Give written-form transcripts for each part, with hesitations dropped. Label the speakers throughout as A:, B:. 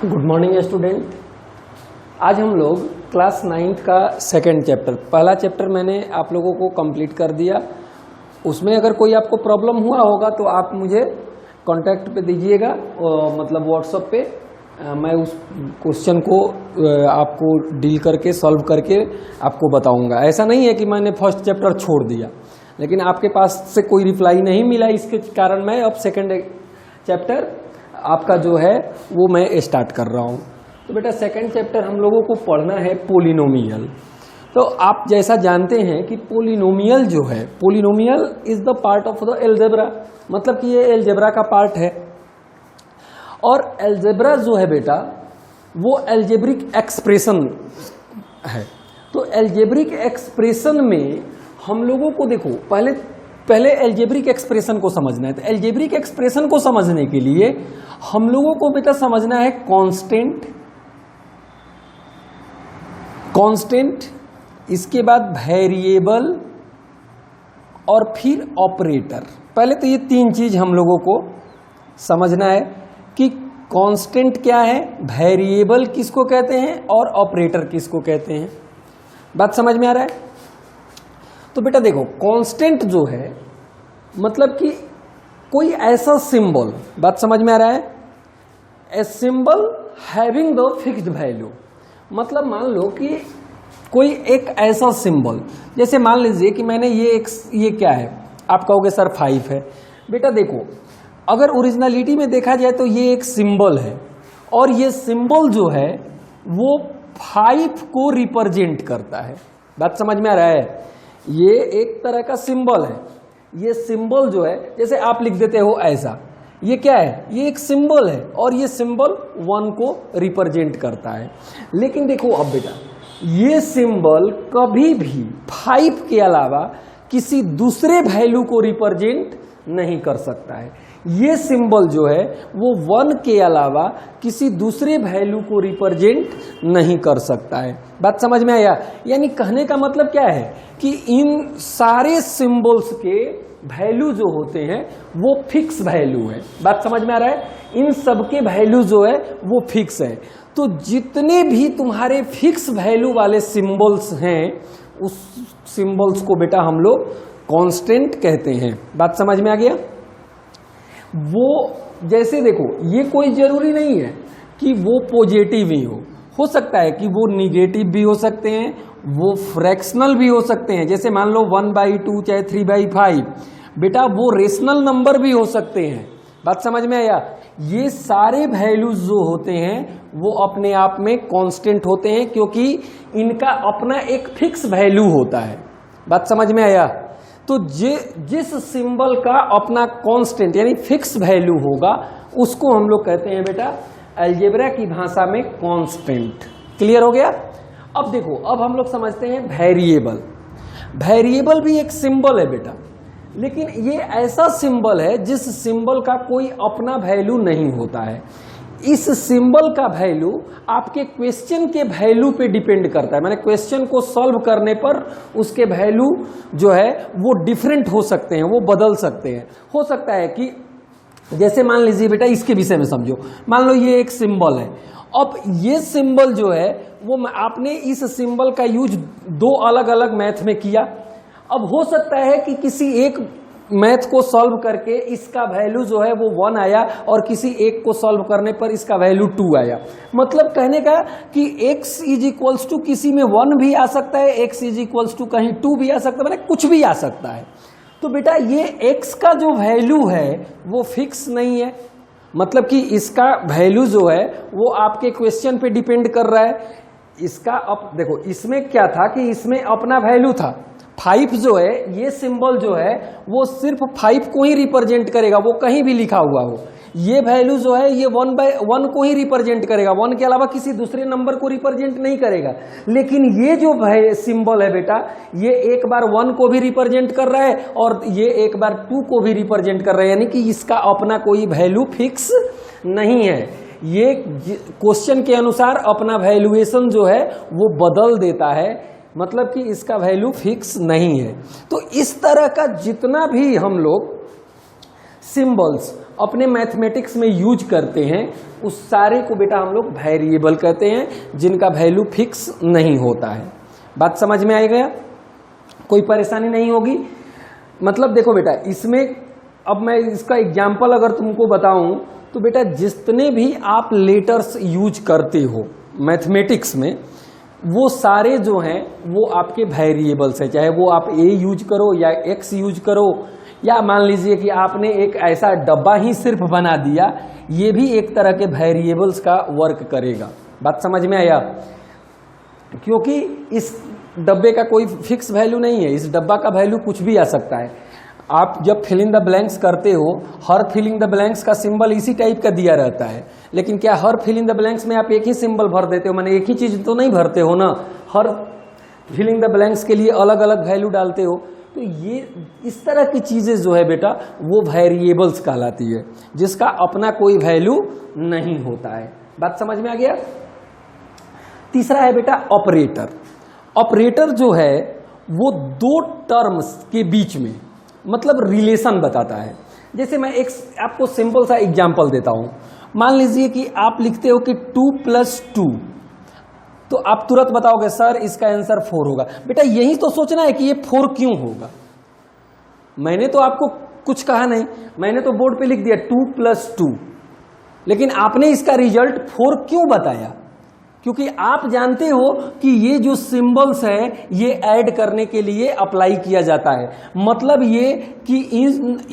A: Good morning student. आज हम लोग क्लास 9th का सेकंड चैप्टर, पहला चैप्टर मैंने आप लोगों को कंप्लीट कर दिया। उसमें अगर कोई आपको प्रॉब्लम हुआ होगा तो आप मुझे कांटेक्ट पे दीजिएगा, मतलब व्हाट्सएप पे। मैं उस क्वेश्चन को आपको डील करके सॉल्व करके आपको बताऊंगा। ऐसा नहीं है कि मैंने फर्स्ट चैप्टर छोड़ दिया, लेकिन आपके पास से कोई रिप्लाई नहीं मिला, इसके कारण मैं अब सेकंड चैप्टर आपका जो है वो मैं स्टार्ट कर रहा हूँ। तो बेटा सेकंड चैप्टर हम लोगों को पढ़ना है पोलिनोमियल। तो आप जैसा जानते हैं कि पोलिनोमियल जो है, polynomial is the part of the algebra, मतलब कि ये एल्जेब्रा का पार्ट है। और एल्जेब्रा जो है बेटा वो एल्जेब्रिक एक्सप्रेशन है। तो एल्जेब्रिक एक्सप्रेशन में हम लोगों को देखो पहले एल्जेब्रिक एक्सप्रेशन को समझना है। तो एल्जेब्रिक एक्सप्रेशन को समझने के लिए हम लोगों को बेटा समझना है कांस्टेंट, इसके बाद वेरिएबल और फिर ऑपरेटर। पहले तो ये तीन चीज हम लोगों को समझना है कि कांस्टेंट क्या है, वेरिएबल किसको कहते हैं और ऑपरेटर किसको कहते हैं। बात समझ में आ रहा है? तो बेटा देखो कांस्टेंट जो है मतलब कि कोई ऐसा सिंबल, बात समझ में आ रहा है, a symbol having the fixed value. मतलब मान लो कि कोई एक ऐसा सिंबल, जैसे मान लीजिए कि मैंने ये क्या है, आप कहोगे सर 5 है। बेटा देखो अगर ओरिजिनलिटी में देखा जाए तो ये एक सिंबल है और ये सिंबल जो है वो 5 को रिप्रेजेंट करता है। बात समझ में आ रहा है? ये एक तरह का सिंबल है। ये सिंबल जो है, जैसे आप लिख देते हो ऐसा, ये क्या है, ये एक सिंबल है और ये सिंबल 1 को रिप्रेजेंट करता है। लेकिन देखो अब बेटा ये सिंबल कभी भी 5 के अलावा किसी दूसरे वैल्यू को रिप्रेजेंट नहीं कर सकता है। ये सिंबल जो है वो 1 के अलावा किसी दूसरे वैल्यू को रिप्रेजेंट नहीं कर सकता है। बात समझ में आया? यानी कहने का मतलब क्या है कि इन सारे सिंबल्स के वैल्यू जो होते हैं वो फिक्स वैल्यू है। बात समझ में आ रहा है? इन सबके वैल्यू जो है वो फिक्स है। तो जितने भी तुम्हारे फिक्स वैल्यू वाले सिंबल्स हैं उस सिंबल्स को बेटा हम लोग कांस्टेंट कहते हैं। बात समझ में आ गया? वो जैसे देखो ये कोई जरूरी नहीं है कि वो पॉजिटिव ही हो सकता है कि वो निगेटिव भी हो सकते हैं, वो फ्रैक्शनल भी हो सकते हैं। जैसे मान लो 1/2 चाहे 3/5, बेटा वो रेशनल नंबर भी हो सकते हैं। बात समझ में आया? ये सारे वैल्यूज जो होते हैं वो अपने आप में कांस्टेंट होते हैं क्योंकि इनका अपना एक फिक्स वैल्यू होता है। बात समझ में आया? तो जिस सिंबल का अपना कांस्टेंट यानी फिक्स वैल्यू होगा उसको हम लोग कहते हैं बेटा अलजेब्रा की भाषा में कांस्टेंट। क्लियर हो गया? अब देखो अब हम लोग समझते हैं वेरिएबल। वेरिएबल भी एक सिंबल है बेटा, लेकिन ये ऐसा सिंबल है जिस सिंबल का कोई अपना वैल्यू नहीं होता है। इस सिंबल का वैल्यू आपके क्वेश्चन के वैल्यू पे डिपेंड करता है। मैंने क्वेश्चन को सॉल्व करने पर उसके वैल्यू जो है वो डिफरेंट हो सकते हैं, वो बदल सकते हैं। हो सकता है कि जैसे मान लीजिए बेटा इसके विषय में समझो, मान लो ये एक सिंबल है। अब ये सिंबल जो है वो आपने इस सिंबल का यूज 2 अलग अलग मैथ में किया। अब हो सकता है कि किसी एक मैथ को सॉल्व करके इसका वैल्यू जो है वो 1 आया और किसी एक को सॉल्व करने पर इसका वैल्यू 2 आया। मतलब कहने का कि x इज टू किसी में 1 भी आ सकता है, x इज टू कहीं 2 भी आ सकता है, मतलब कुछ भी आ सकता है। तो बेटा ये x का जो वैल्यू है वो फिक्स नहीं है, मतलब कि इसका वैल्यू जो है वो आपके क्वेश्चन पे डिपेंड कर रहा है। इसका अब देखो इसमें क्या था कि इसमें अपना वैल्यू था 5 जो है, ये सिंबल जो है वो सिर्फ 5 को ही रिप्रेजेंट करेगा, वो कहीं भी लिखा हुआ हो। ये वैल्यू जो है ये 1/1 को ही रिप्रेजेंट करेगा, 1 के अलावा किसी दूसरे नंबर को रिप्रेजेंट नहीं करेगा। लेकिन ये जो सिंबल है बेटा ये एक बार 1 को भी रिप्रेजेंट कर रहा है और ये एक बार 2 को भी रिप्रेजेंट कर रहा है, यानी कि इसका अपना कोई वैल्यू फिक्स नहीं है। ये क्वेश्चन के अनुसार अपना वैल्यूएशन जो है वो बदल देता है, मतलब कि इसका वैल्यू फिक्स नहीं है। तो इस तरह का जितना भी हम लोग सिंबल्स अपने मैथमेटिक्स में यूज करते हैं उस सारे को बेटा हम लोग वेरिएबल कहते हैं, जिनका वैल्यू फिक्स नहीं होता है। बात समझ में आ गया? कोई परेशानी नहीं होगी। मतलब देखो बेटा, इसमें अब मैं इसका एग्जाम्पल अगर तुमको बताऊं तो बेटा जितने भी आप लेटर्स यूज करते हो मैथमेटिक्स में, वो सारे जो हैं वो आपके वेरिएबल्स हैं। चाहे वो आप ए यूज करो या एक्स यूज करो, या मान लीजिए कि आपने एक ऐसा डब्बा ही सिर्फ बना दिया, ये भी एक तरह के वेरिएबल्स का वर्क करेगा। बात समझ में आया? क्योंकि इस डब्बे का कोई फिक्स वैल्यू नहीं है, इस डब्बा का वैल्यू कुछ भी आ सकता है। आप जब फिल इन द ब्लैंक्स करते हो, हर फिल इन द ब्लैंक्स का सिंबल इसी टाइप का दिया रहता है, लेकिन क्या हर फिल इन द ब्लैंक्स में आप एक ही सिंबल भर देते हो? माने एक ही चीज तो नहीं भरते हो ना, हर फिल इन द ब्लैंक्स के लिए अलग अलग वैल्यू डालते हो। तो ये इस तरह की चीजें जो है बेटा वो वेरिएबल्स कहलाती है, जिसका अपना कोई वैल्यू नहीं होता है। बात समझ में आ गया? तीसरा है बेटा ऑपरेटर। ऑपरेटर जो है वो दो टर्म्स के बीच में मतलब रिलेशन बताता है। जैसे मैं एक आपको सिंपल सा एग्जांपल देता हूं। मान लीजिए कि आप लिखते हो कि 2 + 2, तो आप तुरंत बताओगे सर इसका आंसर 4 होगा। बेटा यही तो सोचना है कि ये 4 क्यों होगा। मैंने तो आपको कुछ कहा नहीं, मैंने तो बोर्ड पे लिख दिया 2 + 2, लेकिन आपने इसका रिजल्ट 4 क्यों बताया? क्योंकि आप जानते हो कि ये जो सिंबल्स है ये ऐड करने के लिए अप्लाई किया जाता है। मतलब ये कि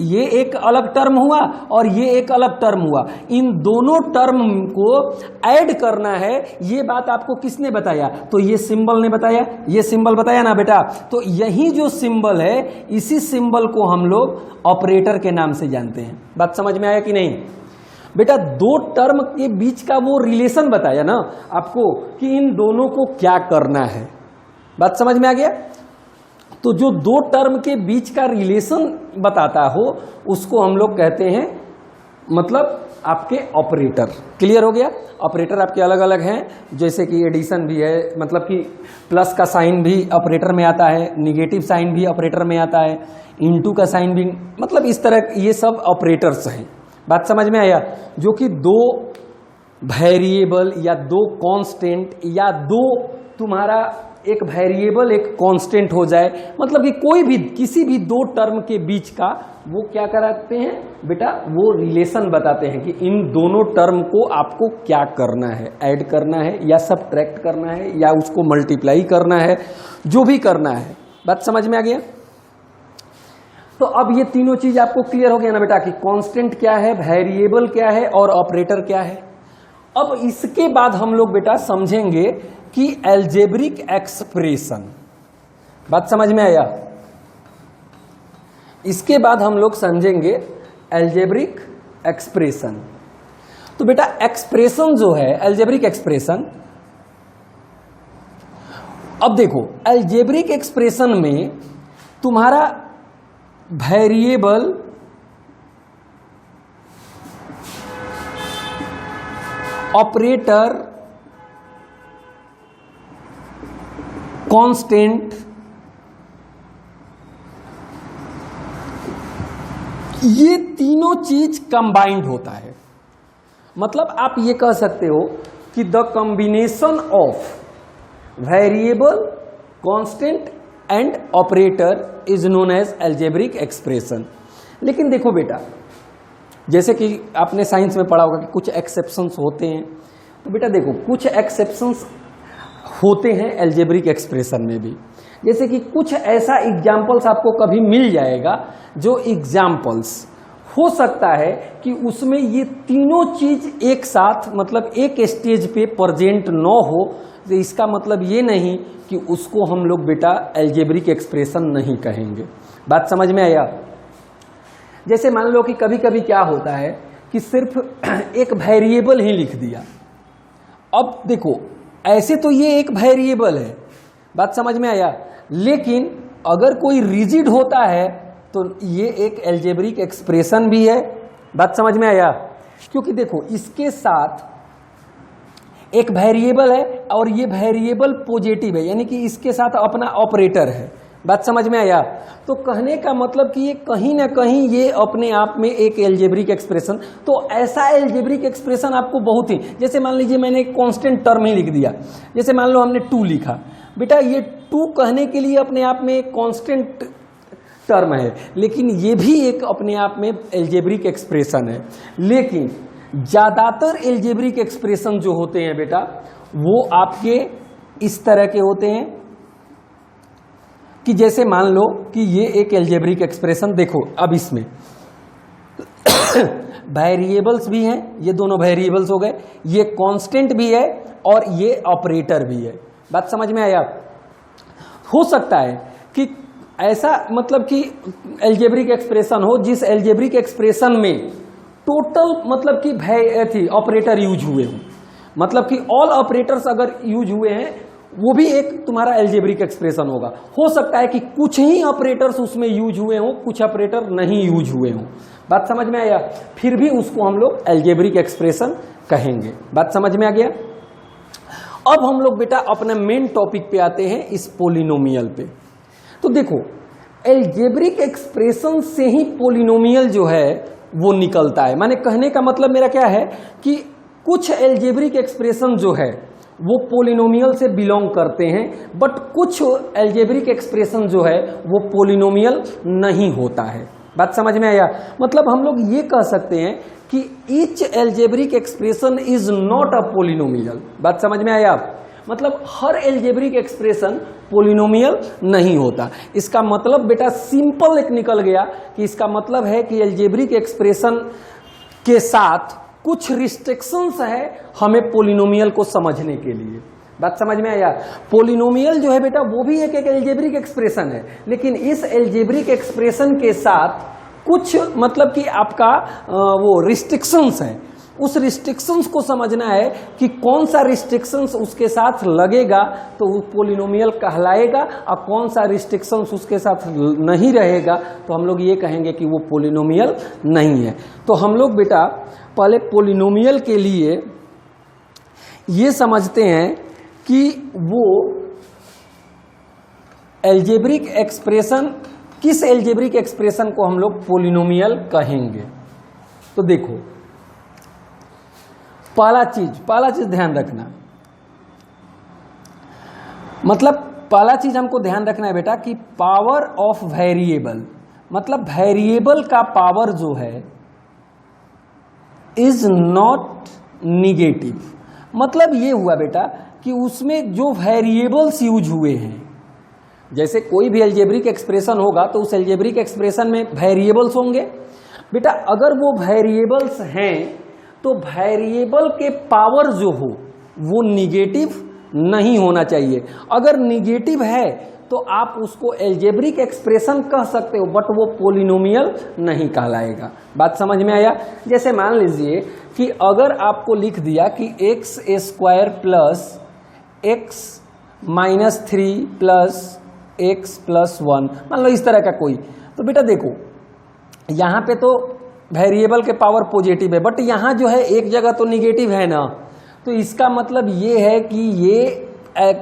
A: ये एक अलग टर्म हुआ और ये एक अलग टर्म हुआ, इन दोनों टर्म को ऐड करना है। ये बात आपको किसने बताया? तो ये सिंबल ने बताया, ये सिंबल बताया ना बेटा। तो यही जो सिंबल है, इसी सिंबल को हम लोग ऑपरेटर के नाम से जानते हैं। बात समझ में आया कि नहीं? बेटा दो टर्म के बीच का वो रिलेशन बताया ना आपको कि इन दोनों को क्या करना है। बात समझ में आ गया? तो जो दो टर्म के बीच का रिलेशन बताता हो उसको हम लोग कहते हैं मतलब आपके ऑपरेटर। क्लियर हो गया? ऑपरेटर आपके अलग अलग हैं, जैसे कि एडिशन भी है, मतलब कि प्लस का साइन भी ऑपरेटर में आता है, निगेटिव साइन भी ऑपरेटर में आता है, इनटू का साइन भी, मतलब इस तरह ये सब ऑपरेटर्स हैं। बात समझ में आया? जो कि दो वेरिएबल या दो कांस्टेंट या दो तुम्हारा एक वेरिएबल एक कांस्टेंट हो जाए, मतलब कि कोई भी किसी भी दो टर्म के बीच का वो क्या कराते हैं बेटा? वो रिलेशन बताते हैं कि इन दोनों टर्म को आपको क्या करना है, ऐड करना है या सबट्रैक्ट करना है या उसको मल्टीप्लाई करना है, जो भी करना है। बात समझ में आ गया? तो अब ये तीनों चीज आपको क्लियर हो गया ना बेटा कि कांस्टेंट क्या है, वेरिएबल क्या है और ऑपरेटर क्या है। अब इसके बाद हम लोग बेटा समझेंगे कि अलजेब्रिक एक्सप्रेशन। बात समझ में आया? इसके बाद हम लोग समझेंगे अलजेब्रिक एक्सप्रेशन। तो बेटा एक्सप्रेशन जो है अलजेब्रिक एक्सप्रेशन, अब देखो अलजेब्रिक एक्सप्रेशन में तुम्हारा वेरिएबल ऑपरेटर कांस्टेंट ये तीनों चीज कंबाइंड होता है। मतलब आप ये कह सकते हो कि the combination of variable constant and operator is known as algebraic expression. लेकिन देखो बेटा, जैसे कि आपने साइंस में पढ़ा होगा कि कुछ एक्सेप्शंस होते हैं, तो बेटा देखो कुछ एक्सेप्शंस होते हैं अलजेब्रिक एक्सप्रेशन में भी। जैसे कि कुछ ऐसा एग्जाम्पल्स आपको कभी मिल जाएगा जो एग्जाम्पल्स हो सकता है कि उसमें ये तीनों चीज एक साथ मतलब एक स्टेज पे प्रेजेंट न हो, तो इसका मतलब ये नहीं कि उसको हम लोग बेटा अलजेब्रिक एक्सप्रेशन नहीं कहेंगे। बात समझ में आया? जैसे मान लो कि कभी कभी क्या होता है कि सिर्फ एक वेरिएबल ही लिख दिया। अब देखो ऐसे तो ये एक वेरिएबल है, बात समझ में आया, लेकिन अगर कोई रिजिड होता है तो ये एक अलजेब्रिक एक्सप्रेशन भी है। बात समझ में आया? क्योंकि देखो इसके साथ एक वेरिएबल है और ये वेरिएबल पॉजिटिव है, यानी कि इसके साथ अपना ऑपरेटर है। बात समझ में आया? तो कहने का मतलब कि ये कहीं ना कहीं ये अपने आप में एक एल्जेब्रिक एक्सप्रेशन, तो ऐसा एल्जेब्रिक एक्सप्रेशन आपको बहुत ही, जैसे मान लीजिए मैंने एक कांस्टेंट टर्म ही लिख दिया, जैसे मान लो हमने 2 लिखा, बेटा ये 2 कहने के लिए अपने आप में एक कांस्टेंट टर्म है, लेकिन ये भी एक अपने आप में एल्जेब्रिक एक्सप्रेशन है। लेकिन ज़्यादातर एल्जेब्रिक एक्सप्रेशन जो होते हैं बेटा वो आपके इस तरह के होते हैं कि जैसे मान लो कि ये एक एल्जेब्रिक एक्सप्रेशन, देखो अब इसमें वेरिएबल्स भी हैं, ये दोनों वेरिएबल्स हो गए, ये कांस्टेंट भी है और ये ऑपरेटर भी है। बात समझ में आया? हो सकता है कि ऐसा मतलब कि एल्जेब्रिक एक्सप्रेशन हो जिस एल्जेब्रिक एक्सप्रेशन में टोटल मतलब कि ऑपरेटर यूज हुए हो, मतलब कि ऑल ऑपरेटर्स अगर यूज हुए हैं वो भी एक तुम्हारा एल्जेब्रिक एक्सप्रेशन होगा। हो सकता है कि कुछ ही ऑपरेटर्स उसमें यूज हुए हों, कुछ ऑपरेटर नहीं यूज हुए हों। बात समझ में आया? फिर भी उसको हम लोग एल्जेब्रिक एक्सप्रेशन कहेंगे। बात समझ में आ गया? अब हम लोग बेटा अपने मेन टॉपिक पे आते हैं, इस पोलिनोमियल पे। तो देखो एल्जेब्रिक एक्सप्रेशन से ही पोलिनोमियल जो है वो निकलता है। माने कहने का मतलब मेरा क्या है कि कुछ एल्जेब्रिक एक्सप्रेशन जो है वो पोलिनोमियल से बिलोंग करते हैं, बट कुछ एल्जेब्रिक एक्सप्रेशन जो है वो पोलिनोमियल नहीं होता है। बात समझ में आया? मतलब हम लोग ये कह सकते हैं कि each algebraic expression is not a polynomial. बात समझ में आया? मतलब हर एल्जेब्रिक एक्सप्रेशन पोलिनोमियल नहीं होता। इसका मतलब बेटा सिंपल एक निकल गया कि इसका मतलब है कि एल्जेब्रिक एक्सप्रेशन के साथ कुछ रिस्ट्रिक्शंस है हमें पोलिनोमियल को समझने के लिए। बात समझ में आया? पोलिनोमियल जो है बेटा वो भी एक एल्जेब्रिक एक्सप्रेशन है, लेकिन इस एल्जेब्रिक एक्सप्रेशन के साथ कुछ मतलब कि आपका वो रिस्ट्रिक्शंस है। उस रिस्ट्रिक्शंस को समझना है कि कौन सा रिस्ट्रिक्शंस उसके साथ लगेगा तो वो पोलिनोमियल कहलाएगा, और कौन सा रिस्ट्रिक्शंस उसके साथ नहीं रहेगा तो हम लोग ये कहेंगे कि वो पोलिनोमियल नहीं है। तो हम लोग बेटा पहले पोलिनोमियल के लिए ये समझते हैं कि वो एल्जेब्रिक एक्सप्रेशन, किस एल्जेब्रिक एक्सप्रेशन को हम लोग पोलिनोमियल कहेंगे। तो देखो पहला चीज ध्यान रखना, मतलब पहला चीज हमको ध्यान रखना है बेटा कि पावर ऑफ वेरिएबल, मतलब वेरिएबल का पावर जो है इज नॉट निगेटिव। मतलब ये हुआ बेटा कि उसमें जो वेरिएबल्स यूज हुए हैं, जैसे कोई भी एल्जेब्रिक एक्सप्रेशन होगा तो उस एल्जेब्रिक एक्सप्रेशन में वेरिएबल्स होंगे। बेटा अगर वो वेरिएबल्स हैं तो वेरिएबल के पावर जो हो वो निगेटिव नहीं होना चाहिए। अगर निगेटिव है तो आप उसको एल्जेब्रिक एक्सप्रेशन कह सकते हो, बट वो पोलिनोमियल नहीं कहलाएगा। बात समझ में आया? जैसे मान लीजिए कि अगर आपको लिख दिया कि x square plus x minus 3 plus x plus 1, मान लो इस तरह का कोई, तो बेटा देखो यहाँ पे तो वेरिएबल के पावर पॉजिटिव है, बट यहाँ जो है एक जगह तो निगेटिव है ना, तो इसका मतलब ये है कि ये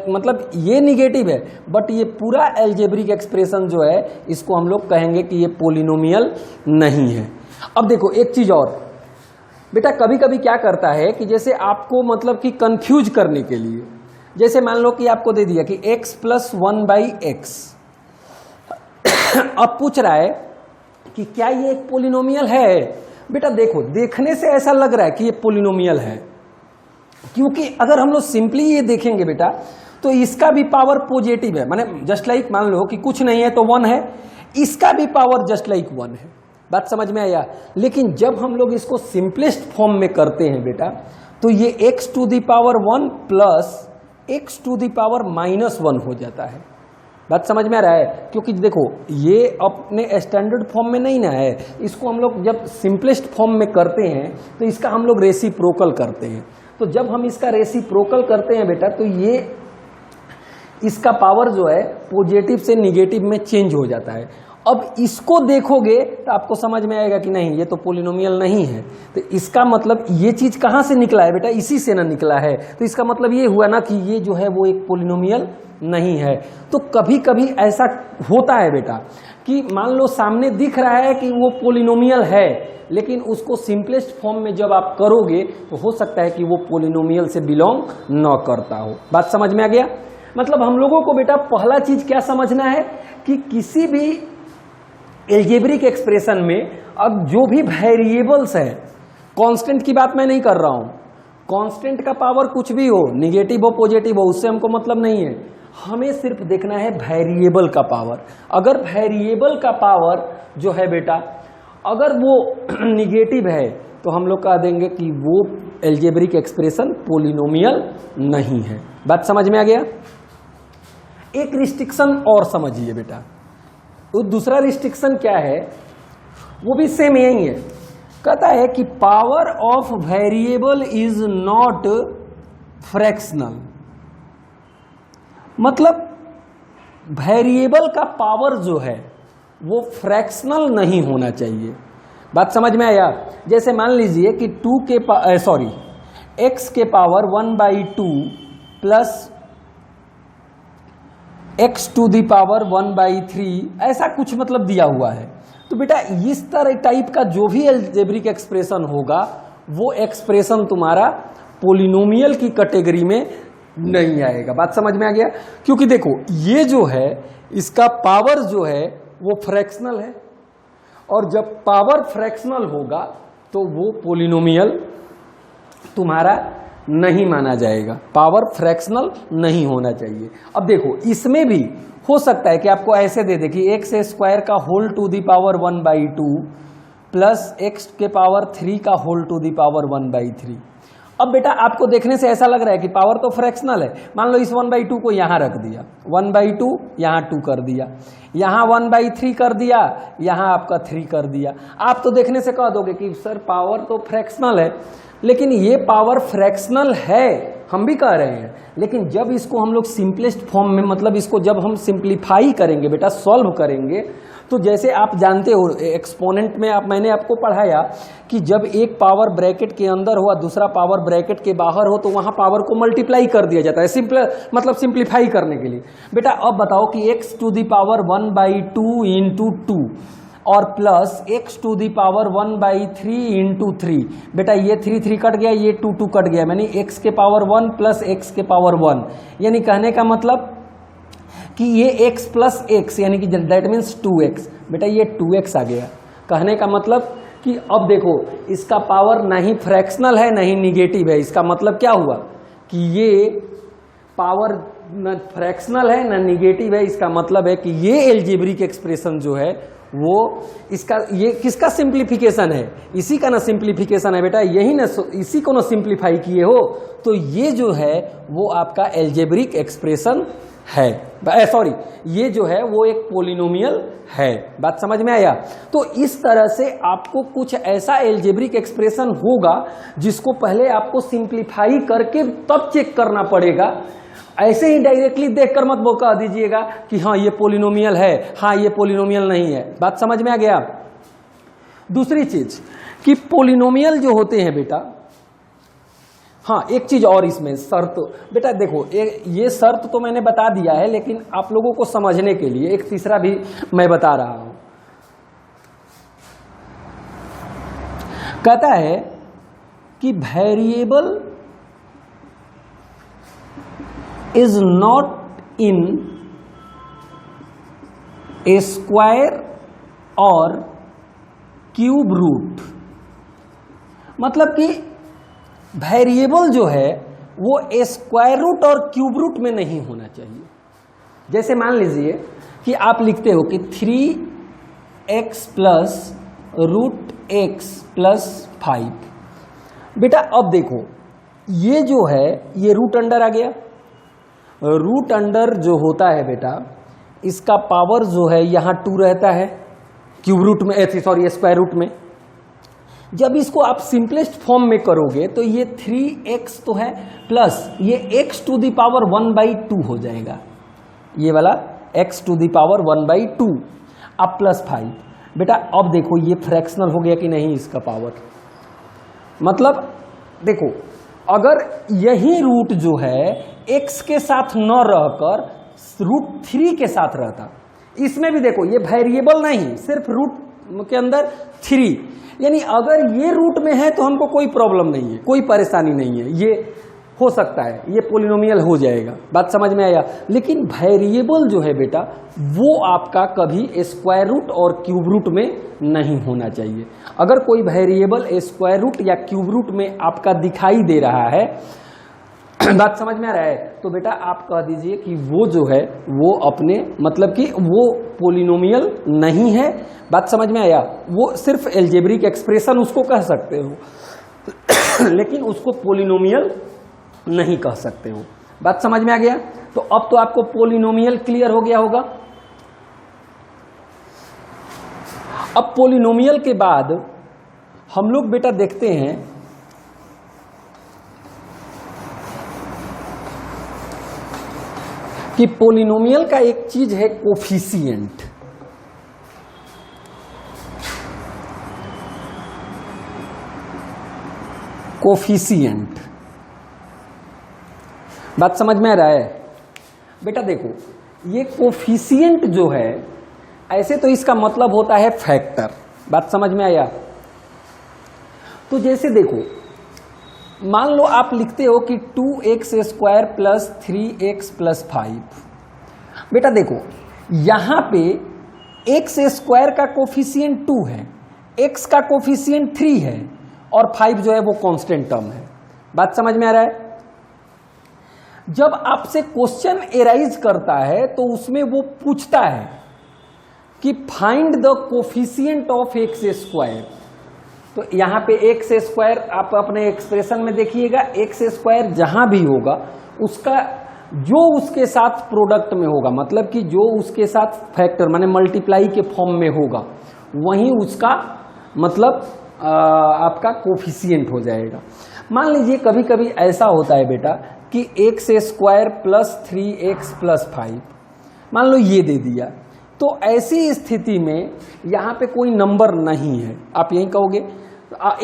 A: मतलब ये निगेटिव है, बट ये पूरा एल्जेब्रिक एक्सप्रेशन जो है इसको हम लोग कहेंगे कि ये पोलिनोमियल नहीं है। अब देखो एक चीज और बेटा, कभी कभी क्या करता है कि जैसे आपको मतलब कि कंफ्यूज करने के लिए, जैसे मान लो कि आपको दे दिया कि x प्लस 1/x, अब पूछ रहा है कि क्या ये एक पोलिनोमियल है। बेटा देखो देखने से ऐसा लग रहा है कि ये पोलिनोमियल है, क्योंकि अगर हम लोग सिंपली ये देखेंगे बेटा तो इसका भी पावर पॉजिटिव है, माने जस्ट लाइक मान लो कि कुछ नहीं है तो 1 है, इसका भी पावर जस्ट लाइक 1 है। बात समझ में आया? लेकिन जब हम लोग इसको सिंपलेस्ट फॉर्म में करते हैं बेटा तो ये x to the power 1 plus x to the power -1 हो जाता है। बात समझ में आ रहा है? क्योंकि देखो ये अपने स्टैंडर्ड फॉर्म में नहीं ना है, इसको हम लोग जब सिंपलेस्ट फॉर्म में करते हैं तो इसका हम लोग रेसिप्रोकल करते हैं। तो जब हम इसका रेसिप्रोकल करते हैं बेटा तो ये इसका पावर जो है पॉजिटिव से निगेटिव में चेंज हो जाता है, अब इसको देखोगे तो आपको समझ में आएगा कि नहीं, ये तो पोलिनोमियल नहीं है। तो इसका मतलब ये चीज कहाँ से निकला है बेटा, इसी से ना निकला है। तो इसका मतलब ये हुआ ना कि ये जो है वो एक पोलिनोमियल नहीं है। तो कभी कभी ऐसा होता है बेटा कि मान लो सामने दिख रहा है कि वो पोलिनोमियल है, लेकिन उसको सिंपलेस्ट फॉर्म में जब आप करोगे तो हो सकता है कि वो पोलिनोमियल से बिलोंग न करता हो। बात समझ में आ गया? मतलब हम लोगों को बेटा पहला चीज क्या समझना है कि किसी भी एल्जेब्रिक एक्सप्रेशन में अब जो भी वेरिएबल्स है, कांस्टेंट की बात मैं नहीं कर रहा हूं, कांस्टेंट का पावर कुछ भी हो, निगेटिव हो पॉजिटिव हो, उससे हमको मतलब नहीं है। हमें सिर्फ देखना है वेरिएबल का पावर। अगर वेरिएबल का पावर जो है बेटा अगर वो निगेटिव है तो हम लोग कह देंगे कि वो एल्जेब्रिक एक्सप्रेशन पोलिनोमियल नहीं है। बात समझ में आ गया? एक रिस्ट्रिक्शन और समझिए बेटा। तो दूसरा रिस्ट्रिक्शन क्या है, वो भी सेम यही है। कहता है कि power of variable is not fractional. मतलब वेरिएबल का पावर जो है वो फ्रैक्शनल नहीं होना चाहिए। बात समझ में आया? जैसे मान लीजिए कि x के power 1/2 plus x to the power 1/3, ऐसा कुछ मतलब दिया हुआ है। तो बेटा इस तरह टाइप का जो भी एल्जेब्रिक एक्सप्रेशन होगा वो एक्सप्रेशन तुम्हारा पोलिनोमियल की कैटेगरी में नहीं आएगा। बात समझ में आ गया? क्योंकि देखो ये जो है इसका पावर जो है वो फ्रैक्शनल है, और जब पावर फ्रैक्शनल होगा तो वो पोलिनोमियल तुम्हारा नहीं माना जाएगा। पावर फ्रैक्शनल नहीं होना चाहिए। अब देखो इसमें भी हो सकता है कि आपको ऐसे दे दे कि x स्क्वायर का whole to the power 1/2 plus x के पावर 3 का होल टू दी पावर 1/3। अब बेटा आपको देखने से ऐसा लग रहा है कि पावर तो फ्रैक्शनल है। मान लो इस 1/2 को यहां रख दिया, 1/2 यहां 2 कर दिया, यहां 1/3 कर दिया, यहां आपका 3 कर दिया। आप तो देखने से कह दोगे कि सर पावर तो फ्रैक्शनल है, लेकिन ये पावर फ्रैक्शनल है, हम भी कह रहे हैं। लेकिन जब इसको हम लोग सिंपलेस्ट फॉर्म में, मतलब इसको जब हम सिंप्लीफाई करेंगे बेटा, सॉल्व करेंगे, तो जैसे आप जानते हो एक्सपोनेंट में मैंने आपको पढ़ाया कि जब एक पावर ब्रैकेट के अंदर हो और दूसरा पावर ब्रैकेट के बाहर हो तो वहां पावर को मल्टीप्लाई कर दिया जाता है, मतलब सिंप्लीफाई करने के लिए। बेटा अब बताओ कि x to the power 1/2 into 2 और plus x to the power 1/3 into 3। बेटा ये 3 कट गया, ये 2 कट गया, यानी x के पावर 1 प्लस x के पावर 1, यानी कहने का मतलब कि ये x प्लस x यानी कि दैट मीन्स 2x। बेटा ये 2x आ गया। कहने का मतलब कि अब देखो इसका पावर ना ही फ्रैक्शनल है ना ही निगेटिव है। इसका मतलब क्या हुआ कि ये पावर न फ्रैक्शनल है ना निगेटिव है। इसका मतलब है कि ये एल्जेब्रिक एक्सप्रेशन जो है वो इसका, ये किसका सिंप्लीफिकेशन है? इसी का ना सिंप्लीफिकेशन है बेटा, यही ना, इसी को ना सिंप्लीफाई किए हो, तो ये जो है वो आपका एल्जेब्रिक एक्सप्रेशन है। सॉरी, ये जो है वो एक पोलिनोमियल है। बात समझ में आया? तो इस तरह से आपको कुछ ऐसा एल्जेब्रिक एक्सप्रेशन होगा जिसको पहले आपको सिंप्लीफाई करके तब चेक करना पड़ेगा। ऐसे ही डायरेक्टली देखकर मत कह दीजिएगा कि हाँ ये पोलिनोमियल है, हाँ ये पोलिनोमियल नहीं है। बात समझ में आ गया? दूसरी चीज कि पोलिनोमियल जो होते हैं बेटा, हाँ एक चीज और इसमें शर्त, बेटा देखो ये शर्त तो मैंने बता दिया है, लेकिन आप लोगों को समझने के लिए एक तीसरा भी मैं बता रहा हूं। कहता है कि variable is not in A square और क्यूब रूट। मतलब कि वेरिएबल जो है वो स्क्वायर रूट और क्यूब रूट में नहीं होना चाहिए। जैसे मान लीजिए कि आप लिखते हो कि 3x plus root x plus 5। बेटा अब देखो ये जो है ये रूट अंडर आ गया। रूट अंडर जो होता है बेटा इसका पावर जो है यहाँ 2 रहता है क्यूब रूट में, सॉरी स्क्वायर रूट में। जब इसको आप सिंपलेस्ट फॉर्म में करोगे तो ये 3x तो है प्लस ये x टू दी पावर 1/2 हो जाएगा। ये वाला x टू दी पावर 1/2। अब +5। बेटा अब देखो ये फ्रैक्शनल हो गया कि नहीं इसका पावर, मतलब देखो अगर यही रूट जो है x के साथ न रहकर √3 के साथ रहता, इसमें भी देखो ये वेरिएबल नहीं, सिर्फ रूट के अंदर 3, यानी अगर ये रूट में है तो हमको कोई प्रॉब्लम नहीं है, कोई परेशानी नहीं है, ये हो सकता है, ये पोलिनोमियल हो जाएगा। बात समझ में आया। लेकिन वेरिएबल जो है बेटा वो आपका कभी स्क्वायर रूट और क्यूब रूट में नहीं होना चाहिए। अगर कोई वेरिएबल स्क्वायर रूट या क्यूब रूट में आपका दिखाई दे रहा है, बात समझ में आ रहा है, तो बेटा आप कह दीजिए कि वो जो है वो अपने मतलब कि वो पोलिनोमियल नहीं है। बात समझ में आया। वो सिर्फ एल्जेब्रिक एक्सप्रेशन उसको कह सकते हो लेकिन उसको पोलिनोमियल नहीं कह सकते हो। बात समझ में आ गया। तो अब तो आपको पोलिनोमियल क्लियर हो गया होगा। अब पोलिनोमियल के बाद हम लोग बेटा देखते हैं कि पोलिनोमियल का एक चीज है कोफिशिएंट। कोफिशिएंट, बात समझ में आ रहा है बेटा। देखो ये कोफिशिएंट जो है, ऐसे तो इसका मतलब होता है फैक्टर। बात समझ में आया। तो जैसे देखो मान लो आप लिखते हो कि 2x² + 3x + 5। बेटा देखो यहां पे x² का कोफिशिएंट 2 है, x का कोफिशिएंट 3 है और 5 जो है वो कांस्टेंट टर्म है। बात समझ में आ रहा है। जब आपसे क्वेश्चन एराइज करता है तो उसमें वो पूछता है कि find the coefficient of x²। तो यहां पे x² आप अपने एक्सप्रेशन में देखिएगा, x² जहां भी होगा उसका जो उसके साथ प्रोडक्ट में होगा, मतलब कि जो उसके साथ फैक्टर माने मल्टीप्लाई के फॉर्म में होगा, वहीं उसका मतलब आपका कोफिशिएंट हो जाएगा। मान लीजिए कभी कभी ऐसा होता है बेटा कि x² + 3x + 5 मान लो ये दे दिया, तो ऐसी स्थिति में यहाँ पे कोई नंबर नहीं है। आप यही कहोगे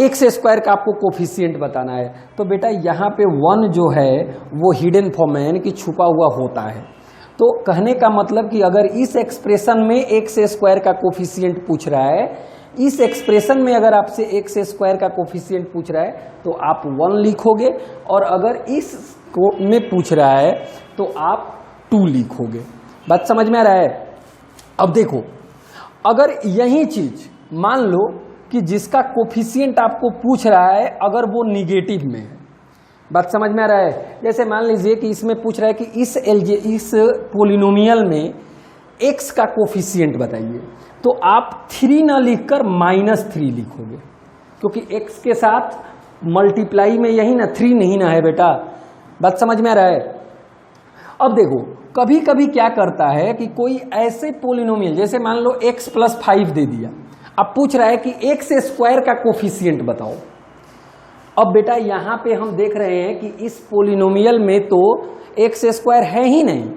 A: x² का आपको कोफिशिएंट बताना है, तो बेटा यहाँ पे 1 जो है वो हिडन फॉर्म है, यानी कि छुपा हुआ होता है। तो कहने का मतलब कि अगर इस एक्सप्रेशन में x² का कोफिशिएंट पूछ रहा है, इस एक्सप्रेशन में अगर आपसे x² का कोफिशिएंट पूछ रहा है तो आप 1 लिखोगे, और अगर इस में पूछ रहा है तो आप 2 लिखोगे। बात समझ में आ रहा है। अब देखो अगर यही चीज मान लो कि जिसका कोफिशिएंट आपको पूछ रहा है अगर वो निगेटिव में है, बात समझ में आ रहा है। जैसे मान लीजिए कि इसमें पूछ रहा है कि इस पोलिनोमियल में x का कोफिशिएंट बताइए, तो आप 3 ना लिखकर -3 लिखोगे, क्योंकि x के साथ मल्टीप्लाई में यही ना 3 नहीं ना है बेटा। बात समझ में आ रहा है। अब देखो कभी कभी क्या करता है कि कोई ऐसे पोलिनोमियल, जैसे मान लो x + 5 दे दिया, अब पूछ रहा है कि x² का कोफिशिएंट बताओ। अब बेटा यहां पे हम देख रहे हैं कि इस पोलिनोमियल में तो x² है ही नहीं,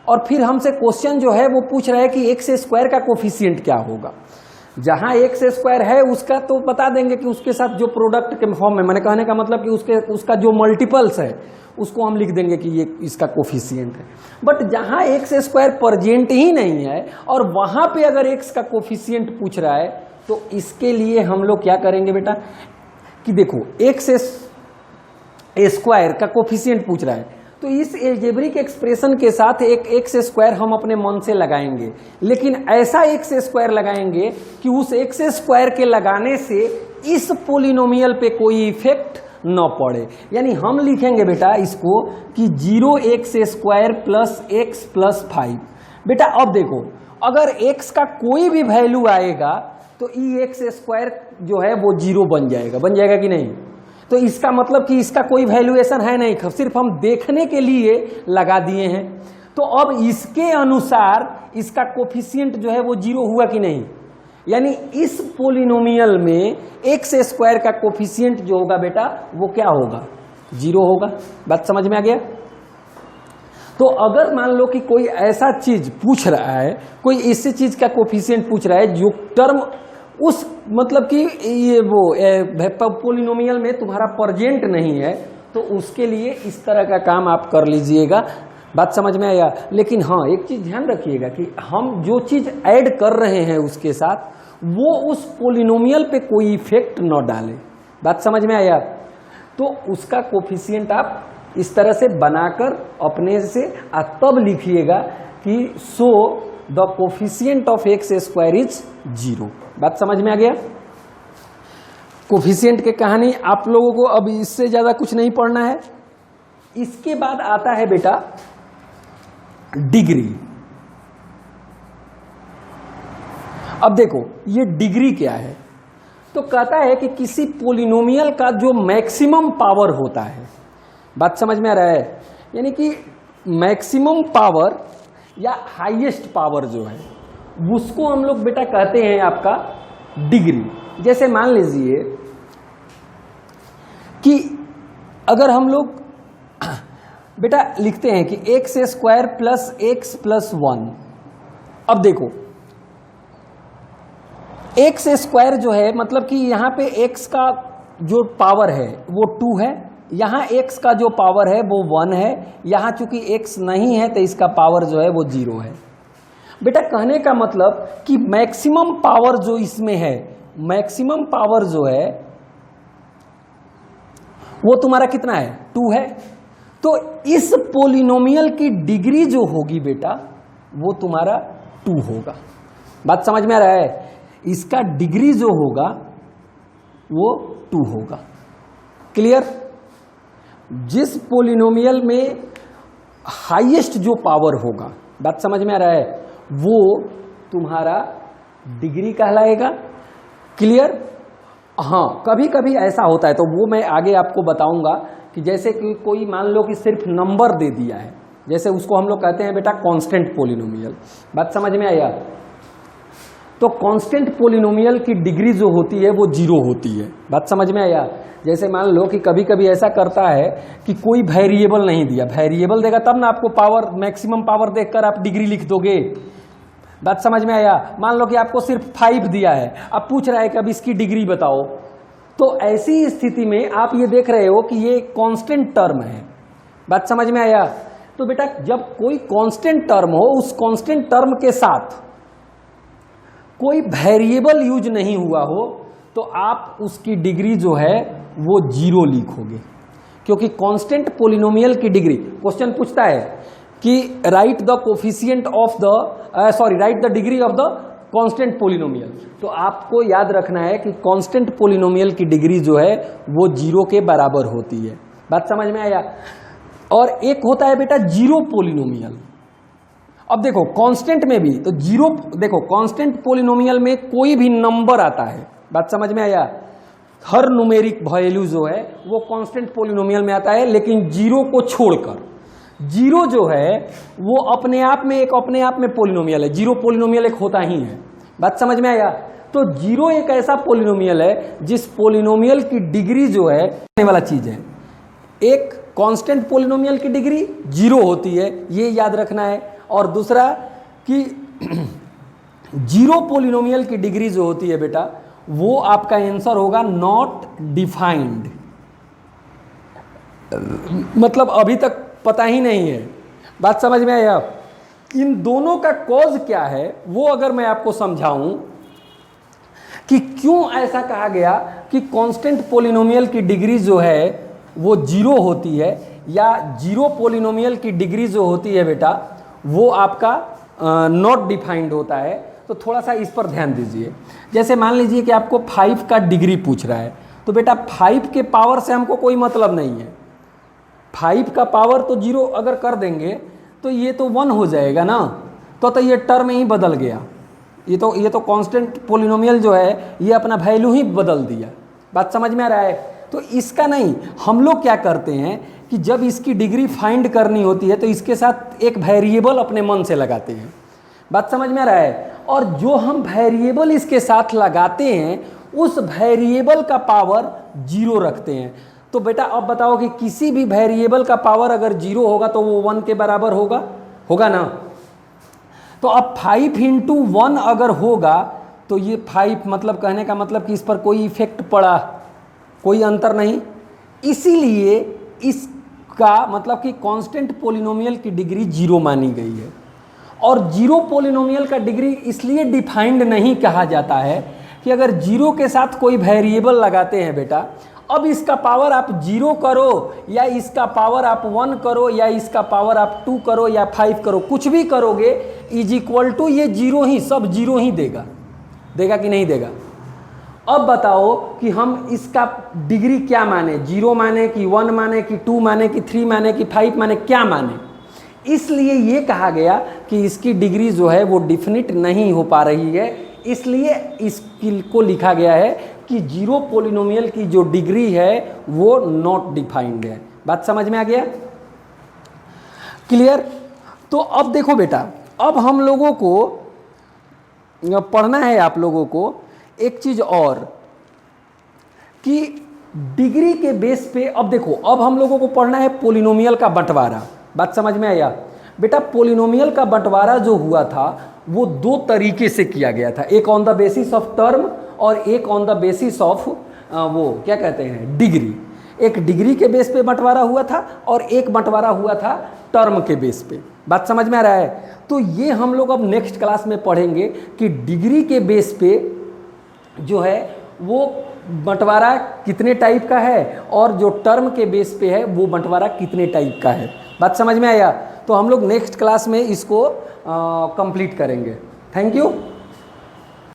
A: और फिर हमसे क्वेश्चन जो है वो पूछ रहा है कि x² का कोफिशिएंट क्या होगा। जहां x² है उसका तो बता देंगे कि उसके साथ जो प्रोडक्ट के फॉर्म में, मैंने कहने का मतलब कि उसका जो मल्टीपल्स है उसको हम लिख देंगे कि ये इसका कोफिशिएंट है। बट जहां x² प्रेजेंट ही नहीं है और वहां पे अगर x का कोफिशिएंट पूछ रहा है, तो इसके लिए हम लोग क्या करेंगे बेटा कि देखो x² का कोफिशिएंट पूछ रहा है, तो इस एल्जेब्रिक एक्सप्रेशन के साथ एक x² हम अपने मन से लगाएंगे, लेकिन ऐसा x² लगाएंगे कि उस x² के लगाने से इस पोलिनोमियल पे कोई इफेक्ट न पड़े। यानी हम लिखेंगे बेटा इसको कि 0x² + x + 5। बेटा अब देखो अगर x का कोई भी वैल्यू आएगा तो x² जो है वो 0 बन जाएगा कि नहीं। तो इसका मतलब कि इसका कोई वैल्यूएशन है नहीं, सिर्फ हम देखने के लिए लगा दिए हैं। तो अब इसके अनुसार इसका कोफिशिएंट जो है वो 0 हुआ कि नहीं, यानी इस पोलिनोमियल में x² का कोफिशिएंट जो होगा बेटा वो क्या होगा, 0 होगा। बात समझ में आ गया। तो अगर मान लो कि कोई ऐसा चीज पूछ रहा है, कोई ऐसी चीज का कोफिशिएंट पूछ रहा है जो टर्म उस मतलब कि ये वो पोलिनोमियल में तुम्हारा प्रेजेंट नहीं है, तो उसके लिए इस तरह का काम आप कर लीजिएगा। बात समझ में आया? लेकिन हाँ, एक चीज ध्यान रखिएगा कि हम जो चीज ऐड कर रहे हैं उसके साथ वो उस पोलिनोमियल पे कोई इफेक्ट न डाले। बात समझ में आया? तो उसका कोफिशिएंट आप इस तरह से बनाकर अपने से तब लिखिएगा कि so the coefficient of x square is 0। बात समझ में आ गया? कोफिशिएंट के कहानी आप लोगों को अब इससे ज्यादा कुछ नहीं पढ़ना है। इसके बाद आता है बेटा डिग्री। अब देखो ये डिग्री क्या है, तो कहता है कि किसी पोलिनोमियल का जो मैक्सिमम पावर होता है। बात समझ में आ रहा है? यानी कि मैक्सिमम पावर या हाईएस्ट पावर जो है उसको हम लोग बेटा कहते हैं आपका डिग्री। जैसे मान लीजिए कि अगर हम लोग बेटा लिखते हैं कि x square plus x plus 1। अब देखो एक्स स्क्वायर जो है मतलब कि यहां पे एक्स का जो पावर है वो 2 है, यहां एक्स का जो पावर है वो 1 है, यहां चूंकि एक्स नहीं है तो इसका पावर जो है वो 0 है। बेटा कहने का मतलब कि मैक्सिमम पावर जो इसमें है, मैक्सिमम पावर जो है वो तुम्हारा कितना है? 2 है। तो इस पोलिनोमियल की डिग्री जो होगी बेटा वो तुम्हारा 2 होगा। बात समझ में आ रहा है? इसका डिग्री जो होगा वो 2 होगा। क्लियर? जिस पोलिनोमियल में हाईएस्ट जो पावर होगा, बात समझ में आ रहा है, वो तुम्हारा डिग्री कहलाएगा। क्लियर? हाँ, कभी कभी ऐसा होता है तो वो मैं आगे आपको बताऊंगा कि जैसे कि कोई मान लो कि सिर्फ नंबर दे दिया है, जैसे उसको हम लोग कहते हैं बेटा कांस्टेंट पोलिनोमियल। बात समझ में आया? तो कांस्टेंट पोलिनोमियल की डिग्री जो होती है वो 0 होती है। बात समझ में आया? जैसे मान लो कि कभी कभी ऐसा करता है कि कोई वेरिएबल नहीं दिया, वेरिएबल देगा तब ना आपको पावर, मैक्सिमम पावर देखकर आप डिग्री लिख दोगे। बात समझ में आया? मान लो कि आपको सिर्फ 5 दिया है, अब पूछ रहा है कि अब इसकी डिग्री बताओ, तो ऐसी स्थिति में आप ये देख रहे हो कि ये कांस्टेंट टर्म है। बात समझ में आया? तो बेटा जब कोई कांस्टेंट टर्म हो, उस कांस्टेंट टर्म के साथ कोई वेरिएबल यूज नहीं हुआ हो, तो आप उसकी डिग्री जो है वो 0 लिखोगे, क्योंकि कांस्टेंट पोलिनोमियल की डिग्री, क्वेश्चन पूछता है कि right the coefficient of the right the degree of the constant polynomial. तो आपको याद रखना है कि कांस्टेंट पोलिनोमियल की डिग्री जो है वो 0 के बराबर होती है। बात समझ में आया? और एक होता है बेटा 0 पोलिनोमियल। अब देखो कांस्टेंट में भी तो 0, देखो कांस्टेंट पोलिनोमियल में कोई भी नंबर आता है। बात समझ में आया? हर न्यूमेरिक वैल्यू जो है वो कांस्टेंट पोलिनोमियल में आता है, लेकिन 0 को छोड़कर। 0 जो है वो अपने आप में पोलिनोमियल है। 0 पोलिनोमियल एक होता ही है। बात समझ में आया? तो 0 एक ऐसा पोलिनोमियल है जिस पोलिनोमियल की डिग्री जो है आने वाला चीज है। एक कांस्टेंट पोलिनोमियल की डिग्री 0 होती है, ये याद रखना है। और दूसरा कि 0 पोलिनोमियल की डिग्री जो होती है बेटा वो आपका आंसर होगा नॉट डिफाइंड, मतलब अभी तक पता ही नहीं है। बात समझ में आया? इन दोनों का कॉज क्या है वो अगर मैं आपको समझाऊं कि क्यों ऐसा कहा गया कि कांस्टेंट पोलिनोमियल की डिग्री जो है वो 0 होती है, या 0 पोलिनोमियल की डिग्री जो होती है बेटा वो आपका नॉट डिफाइंड होता है, तो थोड़ा सा इस पर ध्यान दीजिए। जैसे मान लीजिए कि आपको 5 का डिग्री पूछ रहा है, तो बेटा 5 के पावर से हमको कोई मतलब नहीं है। 5 का पावर तो 0 अगर कर देंगे तो ये तो 1 हो जाएगा ना, तो ये टर्म ही बदल गया। ये तो कांस्टेंट पोलिनोमियल जो है ये अपना वैल्यू ही बदल दिया। बात समझ में आ रहा है? तो इसका नहीं, हम लोग क्या करते हैं कि जब इसकी डिग्री फाइंड करनी होती है तो इसके साथ एक वेरिएबल अपने मन से लगाते हैं। बात समझ में आ रहा है? और जो हम वेरिएबल इसके साथ लगाते हैं उस वेरिएबल का पावर 0 रखते हैं। तो बेटा अब बताओ कि किसी भी वेरिएबल का पावर अगर 0 होगा तो वो 1 के बराबर होगा, होगा ना। तो अब 5 इंटू 1 अगर होगा तो ये 5, मतलब कहने का मतलब कि इस पर कोई इफेक्ट पड़ा, कोई अंतर नहीं। इसीलिए इसका मतलब कि कांस्टेंट पोलिनोमियल की डिग्री 0 मानी गई है। और 0 पोलिनोमियल का डिग्री इसलिए डिफाइंड नहीं कहा जाता है कि अगर 0 के साथ कोई वेरिएबल लगाते हैं बेटा, अब इसका पावर आप 0 करो या इसका पावर आप 1 करो या इसका पावर आप 2 करो या 5 करो, कुछ भी करोगे इज इक्वल टू ये 0 ही, सब 0 ही देगा, देगा कि नहीं देगा। अब बताओ कि हम इसका डिग्री क्या माने, 0 माने कि 1 माने कि 2 माने कि 3 माने कि 5 माने, क्या माने। इसलिए ये कहा गया कि इसकी डिग्री जो है वो डिफिनिट नहीं हो पा रही है, इसलिए इसको लिखा गया है कि 0 पोलिनोमियल की जो डिग्री है वो नॉट डिफाइंड है। बात समझ में आ गया, क्लियर। तो अब देखो बेटा, अब हम लोगों को पढ़ना है, आप लोगों को एक चीज और, कि डिग्री के बेस पे, अब देखो अब हम लोगों को पढ़ना है पोलिनोमियल का बंटवारा। बात समझ में आया बेटा। पोलिनोमियल का बंटवारा जो हुआ था वो 2 तरीके से किया गया था, एक on the basis of term और एक ऑन द बेसिस ऑफ वो क्या कहते हैं, डिग्री। एक डिग्री के बेस पे बंटवारा हुआ था और एक बंटवारा हुआ था टर्म के बेस पे। बात समझ में आ रहा है। तो ये हम लोग अब नेक्स्ट क्लास में पढ़ेंगे कि डिग्री के बेस पे जो है वो बंटवारा कितने टाइप का है और जो टर्म के बेस पे है वो बंटवारा कितने टाइप का है। बात समझ में आया। तो हम लोग नेक्स्ट क्लास में इसको कंप्लीट करेंगे। Thank you.